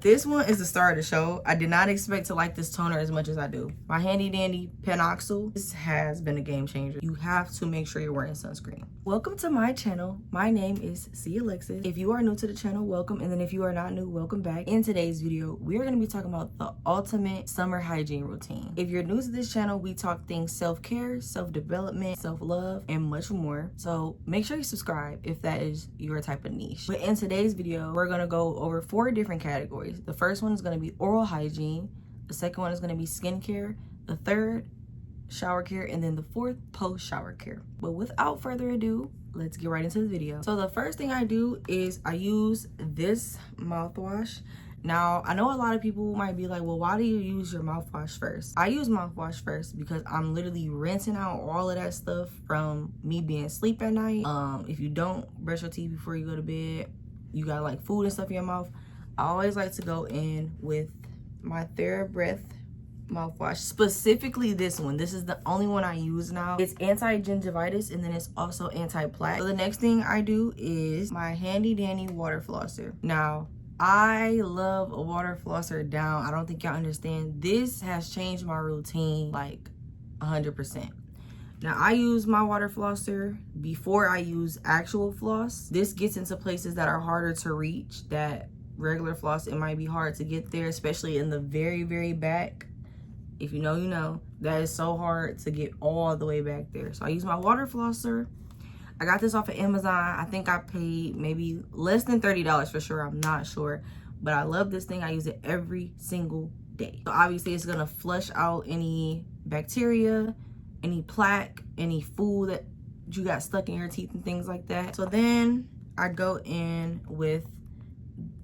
This one is the star of the show. I did not expect to like this toner as much as I do. My handy dandy Penoxyl. This has been a game changer. You have to make sure you're wearing sunscreen. Welcome to my channel. My name is C Alexis. If you are new to the channel, welcome. And then if you are not new, welcome back. In today's video, we are going to be talking about the ultimate summer hygiene routine. If you're new to this channel, we talk things self-care, self-development, self-love, and much more. So make sure you subscribe if that is your type of niche. But in today's video, we're going to go over 4 different categories. The first one is going to be oral hygiene. The second one is going to be skincare. The third, shower care. And then the fourth, post-shower care. But without further ado, let's get right into the video. So the first thing I do is I use this mouthwash. Now, I know a lot of people might be like, well, why do you use your mouthwash first? I use mouthwash first because I'm literally rinsing out all of that stuff from me being asleep at night. If you don't brush your teeth before you go to bed, you got like food and stuff in your mouth, I always like to go in with my TheraBreath mouthwash, specifically this one. This is the only one I use now. It's anti-gingivitis and then it's also anti-plaque. So the next thing I do is my handy dandy water flosser. Now, I love a water flosser down. I don't think y'all understand. This has changed my routine like 100%. Now, I use my water flosser before I use actual floss. This gets into places that are harder to reach, that regular floss, it might be hard to get there, especially in the very, very back. If you know, you know. That is so hard to get all the way back there. So I use my water flosser. I got this off of Amazon. I think I paid maybe less than $30 for sure. I'm not sure. But I love this thing. I use it every single day. So obviously it's gonna flush out any bacteria, any plaque, any food that you got stuck in your teeth and things like that. So then I go in with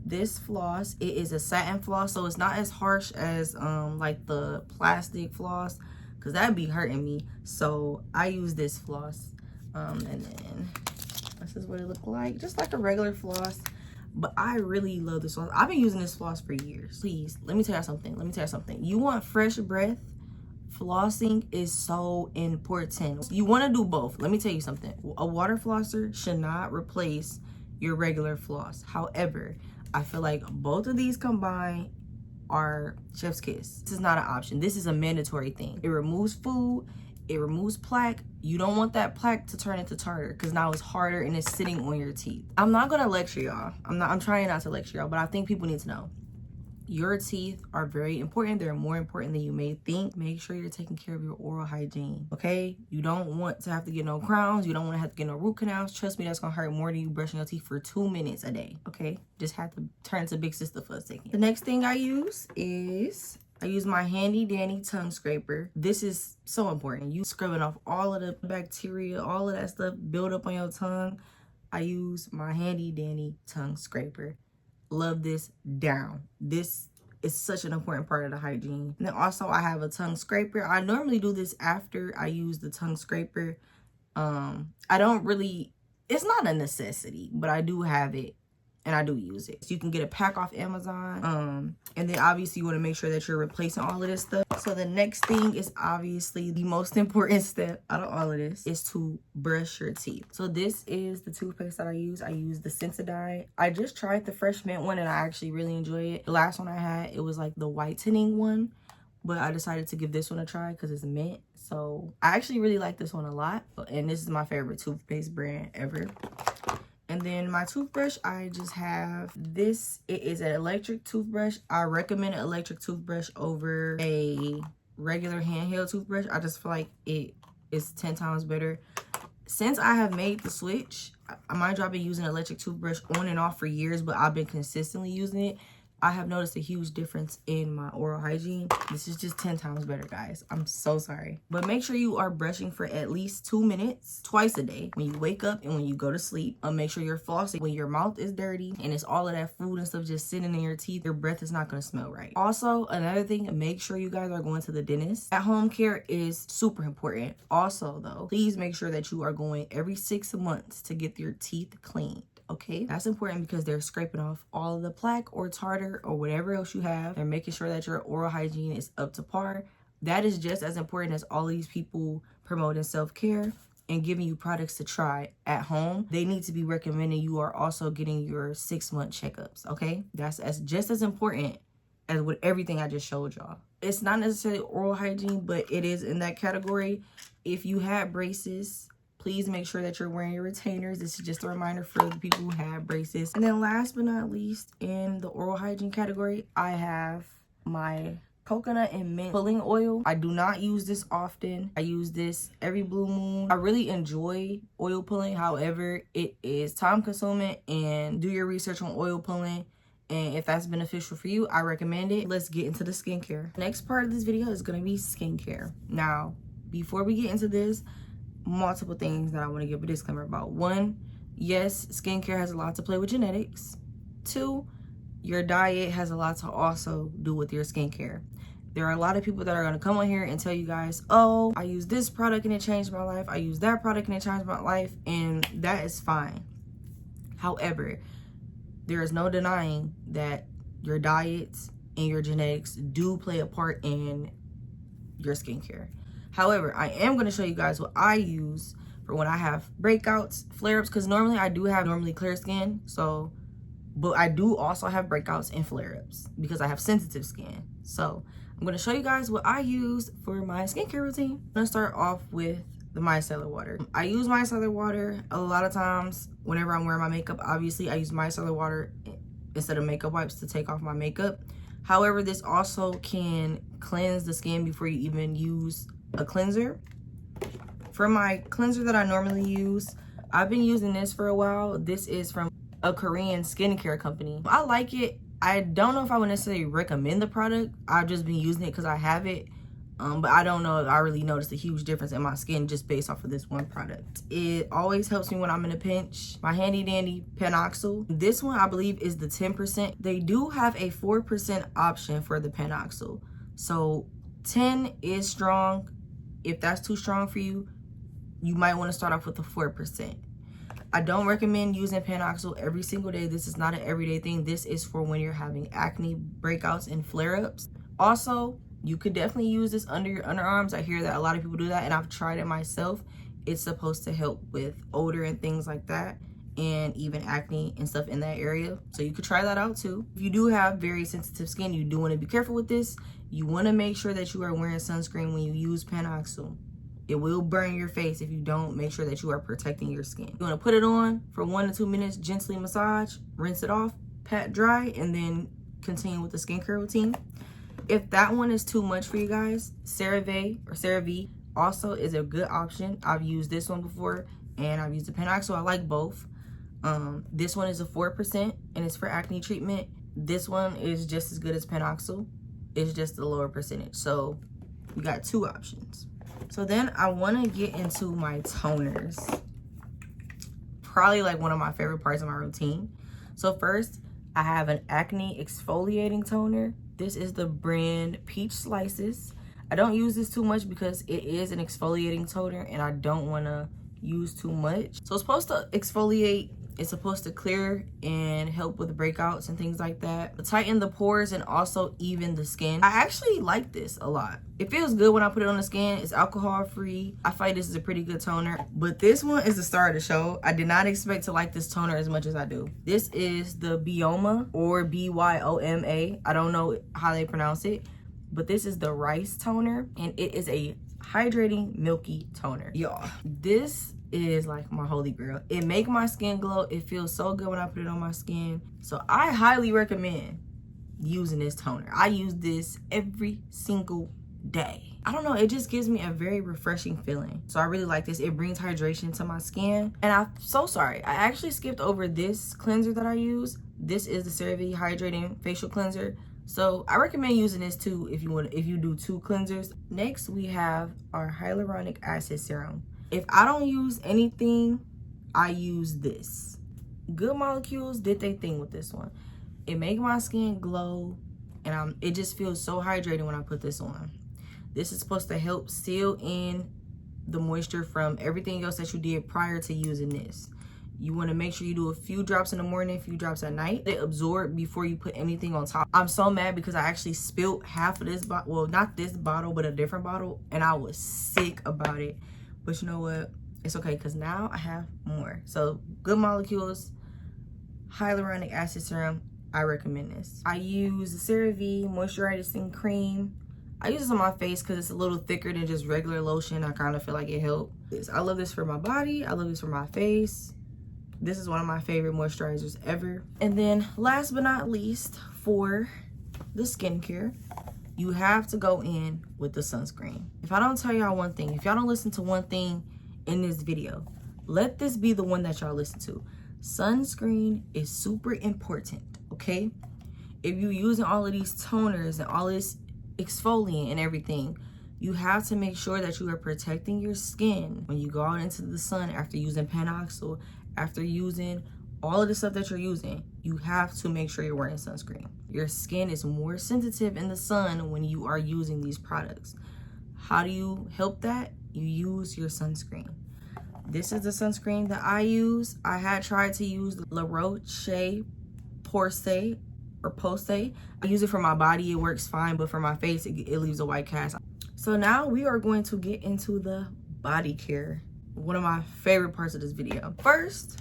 this floss. It is a satin floss, so it's not as harsh as like the plastic floss, because that'd be hurting me. So I use this floss, and then this is what it looked like, just like a regular floss. But I really love this floss. I've been using this floss for years. Please, let me tell you something. You want fresh breath? Flossing is so important. You want to do both. Let me tell you something. A water flosser should not replace your regular floss. However, I feel like both of these combined are chef's kiss. This is not an option. This is a mandatory thing. It removes food. It removes plaque. You don't want that plaque to turn into tartar, because now it's harder and it's sitting on your teeth. I'm not gonna lecture y'all. I'm trying not to lecture y'all, but I think people need to know. Your teeth are very important. They're more important than you may think. Make sure you're taking care of your oral hygiene, okay? You don't want to have to get no crowns. You don't want to have to get no root canals. Trust me, that's going to hurt more than you brushing your teeth for 2 minutes a day, okay? Just have to turn to big sister for a second. The next thing I use is I use my handy dandy tongue scraper. This is so important. You scrubbing off all of the bacteria, all of that stuff build up on your tongue. I use my handy dandy tongue scraper. Love this down. This is such an important part of the hygiene. And then also I have a tongue scraper. I normally do this after I use the tongue scraper. I don't really, it's not a necessity, but I do have it and I do use it. So you can get a pack off Amazon. And then obviously you want to make sure that you're replacing all of this stuff. So the next thing is obviously the most important step out of all of this is to brush your teeth. So this is the toothpaste that I use. I use the Sensodyne. I just tried the Fresh Mint one and I actually really enjoy it. The last one I had, it was like the whitening one, but I decided to give this one a try because it's mint. So I actually really like this one a lot. And this is my favorite toothpaste brand ever. And then my toothbrush, I just have this. It is an electric toothbrush. I recommend an electric toothbrush over a regular handheld toothbrush. I just feel like it is 10 times better. Since I have made the switch, mind you, I've been using an electric toothbrush on and off for years, but I've been consistently using it. I have noticed a huge difference in my oral hygiene. This is just 10 times better, guys. I'm so sorry. But make sure you are brushing for at least 2 minutes twice a day. When you wake up and when you go to sleep. Make sure you're flossing. When your mouth is dirty and it's all of that food and stuff just sitting in your teeth, your breath is not going to smell right. Also, another thing, make sure you guys are going to the dentist. At-home care is super important. Also, though, please make sure that you are going every 6 months to get your teeth cleaned. Okay, that's important because they're scraping off all of the plaque or tartar or whatever else you have. They're making sure that your oral hygiene is up to par. That is just as important as all of these people promoting self-care. and giving you products to try at home, they need to be recommending you are also getting your 6-month checkups, okay? That's just as important as with everything I just showed y'all. It's not necessarily oral hygiene, but it is in that category. If you had braces, please make sure that you're wearing your retainers. This is just a reminder for the people who have braces. And then last but not least, in the oral hygiene category, I have my coconut and mint pulling oil. I do not use this often. I use this every blue moon. I really enjoy oil pulling. However, it is time consuming, and do your research on oil pulling. And if that's beneficial for you, I recommend it. Let's get into the skincare. Next part of this video is going to be skincare. Now, before we get into this, multiple things that I want to give a disclaimer about. 1, yes, skincare has a lot to play with genetics. 2, your diet has a lot to also do with your skincare. There are a lot of people that are going to come on here and tell you guys, oh, I use this product and it changed my life. I use that product and it changed my life. And that is fine. However, there is no denying that your diet and your genetics do play a part in your skincare. However, I am going to show you guys what I use for when I have breakouts, flare-ups, because normally I do have clear skin. So, but I do also have breakouts and flare-ups because I have sensitive skin. So I'm going to show you guys what I use for my skincare routine. I'm going to start off with the micellar water. I use micellar water a lot of times whenever I'm wearing my makeup. Obviously, I use micellar water instead of makeup wipes to take off my makeup. However, this also can cleanse the skin before you even use a cleanser. For my cleanser that I normally use, I've been using this for a while. This is from a Korean skincare company. I like it. I don't know if I would necessarily recommend the product. I've just been using it because I have it. But I don't know if I really noticed a huge difference in my skin just based off of this one product. It always helps me when I'm in a pinch. My handy dandy Panoxyl. This one I believe is the 10%. They do have a 4% option for the Panoxyl. So 10 is strong. If that's too strong for you, you might want to start off with the 4%. I don't recommend using Panoxyl every single day. This is not an everyday thing. This is for when you're having acne, breakouts, and flare-ups. Also, you could definitely use this under your underarms. I hear that a lot of people do that, and I've tried it myself. It's supposed to help with odor and things like that, and even acne and stuff in that area. So you could try that out too. If you do have very sensitive skin, you do want to be careful with this. You want to make sure that you are wearing sunscreen when you use Panoxyl. It will burn your face if you don't make sure that you are protecting your skin. You want to put it on for 1 to 2 minutes, gently massage, rinse it off, pat dry, and then continue with the skincare routine. If that one is too much for you guys, CeraVe also is a good option. I've used this one before, and I've used the Panoxyl. I like both. This one is a 4%, and it's for acne treatment. This one is just as good as Panoxyl. It's just a lower percentage. So you got 2 options. So then I want to get into my toners. Probably like one of my favorite parts of my routine. So first, I have an acne exfoliating toner. This is the brand Peach Slices. I don't use this too much because it is an exfoliating toner and I don't want to use too much. So it's supposed to exfoliate. It's supposed to clear and help with breakouts and things like that. Tighten the pores and also even the skin. I actually like this a lot. It feels good when I put it on the skin. It's alcohol free. I find this is a pretty good toner. But this one is the star of the show. I did not expect to like this toner as much as I do. This is the Bioma or Byoma. I don't know how they pronounce it. But this is the rice toner. And it is a hydrating milky toner. Y'all, this is like my holy grail. It make my skin glow. It feels so good when I put it on my skin. So I highly recommend using this toner. I use this every single day. I don't know, it just gives me a very refreshing feeling. So I really like this. It brings hydration to my skin. And I'm so sorry, I actually skipped over this cleanser that I use. This is the CeraVe Hydrating Facial Cleanser. So I recommend using this too if you do 2 cleansers. Next, we have our hyaluronic acid serum. If I don't use anything, I use this. Good Molecules did their thing with this one. It makes my skin glow, and it just feels so hydrated when I put this on. This is supposed to help seal in the moisture from everything else that you did prior to using this. You want to make sure you do a few drops in the morning, a few drops at night. They absorb before you put anything on top. I'm so mad because I actually spilled half of this bottle. Well, not this bottle, but a different bottle, and I was sick about it. But you know what? It's okay because now I have more. So Good Molecules Hyaluronic Acid Serum. I recommend this. I use the CeraVe Moisturizing Cream. I use this on my face because it's a little thicker than just regular lotion. I kind of feel like it helped. I love this for my body. I love this for my face. This is one of my favorite moisturizers ever. And then last but not least, for the skincare, you have to go in with the sunscreen. If I don't tell y'all one thing, if y'all don't listen to one thing in this video, let this be the one that y'all listen to. Sunscreen is super important, okay? If you're using all of these toners and all this exfoliant and everything, you have to make sure that you are protecting your skin when you go out into the sun after using panoxyl, after using all of the stuff that you're using. You have to make sure you're wearing sunscreen. Your skin is more sensitive in the sun when you are using these products. How do you help that? You use your sunscreen. This is the sunscreen that I use. I had tried to use La Roche-Posay or Posay. I use it for my body, it works fine, but for my face, it leaves a white cast. So now we are going to get into the body care, one of my favorite parts of this video. First,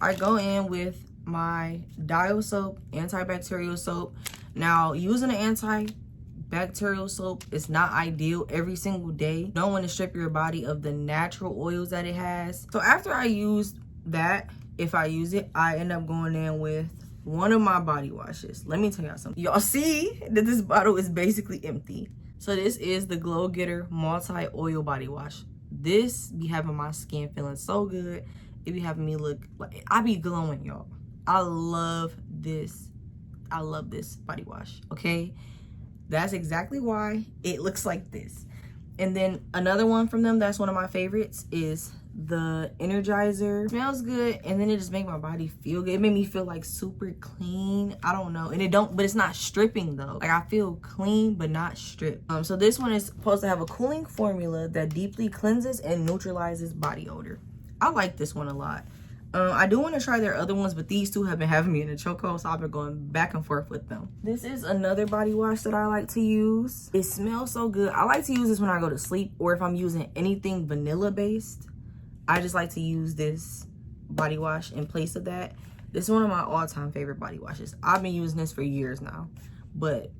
I go in with my Dial soap, antibacterial soap. Now, using an antibacterial soap is not ideal every single day. You don't want to strip your body of the natural oils that it has. So after I use that, if I use it, I end up going in with one of my body washes. Let me tell y'all something. Y'all see that this bottle is basically empty. So this is the Glow Getter multi-oil body wash. This be having my skin feeling so good. It be having me look like I be glowing, y'all. I love this. I love this body wash, okay? That's exactly why it looks like this. And then another one from them that's one of my favorites is the Energizer. It smells good, and then it just makes my body feel good. It made me feel like super clean. I don't know, and but it's not stripping though. Like I feel clean but not stripped. So this one is supposed to have a cooling formula that deeply cleanses and neutralizes body odor. I like this one a lot. I do want to try their other ones, but these two have been having me in a chokehold, so I've been going back and forth with them. This is another body wash that I like to use. It smells so good. I like to use this when I go to sleep, or if I'm using anything vanilla based. I just like to use this body wash in place of that. This is one of my all-time favorite body washes. I've been using this for years now, but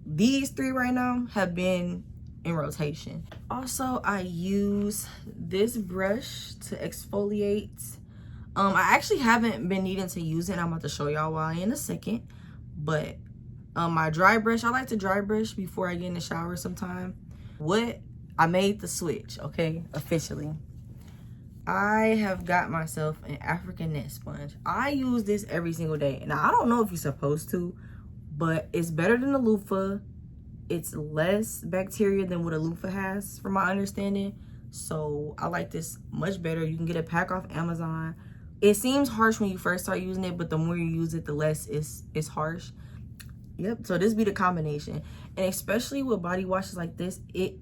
these three right now have been in rotation. Also, I use this brush to exfoliate. I actually haven't been needing to use it. I'm about to show y'all why in a second. But my dry brush, I like to dry brush before I get in the shower sometime. I made the switch, okay, officially. I have got myself an African net sponge. I use this every single day. Now, I don't know if you're supposed to, but it's better than the loofah. It's less bacteria than what a loofah has, from my understanding. So I like this much better. You can get a pack off Amazon. It seems harsh when you first start using it, but the more you use it, the less it's harsh. Yep, so this be the combination. And especially with body washes like this, it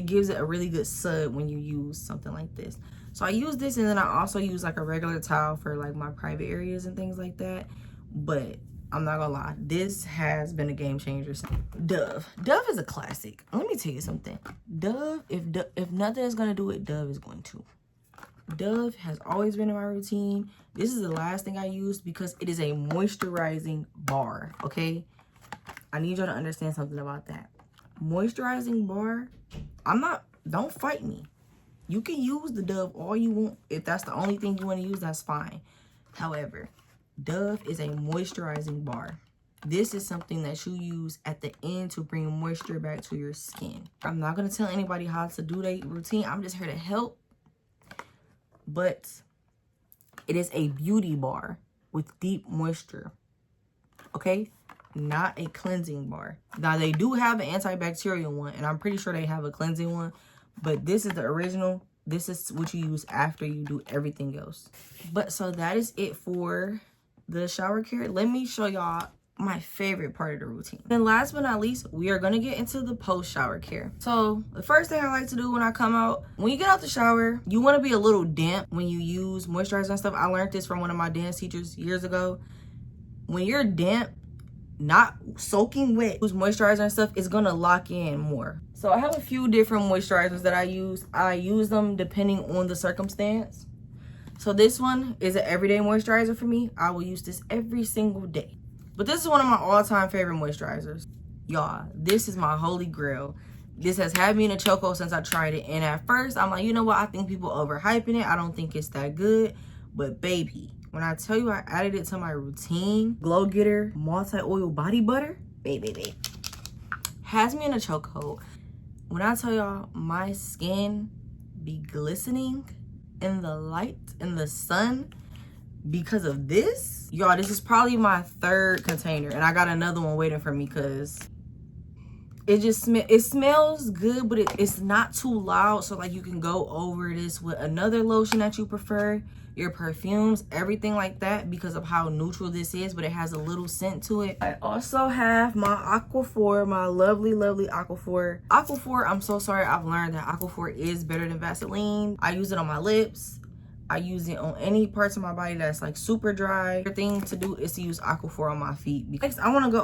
gives it a really good sub when you use something like this. So I use this, and then I also use like a regular towel for like my private areas and things like that. But I'm not gonna lie, this has been a game changer. Dove is a classic. Let me tell you something. Dove, if nothing is gonna do it, Dove is going to. Dove has always been in my routine. This is the last thing I used because it is a moisturizing bar, okay? I need y'all to understand something about that. Moisturizing bar, don't fight me. You can use the Dove all you want. If that's the only thing you want to use, that's fine. However, Dove is a moisturizing bar. This is something that you use at the end to bring moisture back to your skin. I'm not going to tell anybody how to do their routine. I'm just here to help. But it is a beauty bar with deep moisture. Okay? Not a cleansing bar. Now, they do have an antibacterial one, and I'm pretty sure they have a cleansing one. But this is the original. This is what you use after you do everything else. But so that is it for the shower care. Let me show y'all my favorite part of the routine. And last but not least, we are gonna get into the post shower care. So the first thing I like to do when I come out, when you get out the shower, you want to be a little damp when you use moisturizer and stuff. I learned this from one of my dance teachers years ago. When you're damp, not soaking wet, use moisturizer and stuff, it's gonna lock in more. So I have a few different moisturizers that I use. I use them depending on the circumstance. So this one is an everyday moisturizer for me. I will use this every single day. But this is one of my all-time favorite moisturizers. Y'all, this is my holy grail. This has had me in a chokehold since I tried it. And at first, I'm like, you know what? I think people overhyping it. I don't think it's that good. But baby, when I tell you I added it to my routine, Glow Getter multi-oil body butter, baby, has me in a chokehold. When I tell y'all my skin be glistening in the light, in the sun, because of this, y'all, this is probably my 3rd container. And I got another one waiting for me because it just it smells good, but it's not too loud. So like you can go over this with another lotion that you prefer, your perfumes, everything like that, because of how neutral this is, but it has a little scent to it. I also have my Aquaphor, my lovely Aquaphor. Aquaphor, I'm so sorry, I've learned that Aquaphor is better than Vaseline. I use it on my lips. I use it on any parts of my body that's like super dry. The thing to do is to use Aquaphor on my feet. Next, I want to go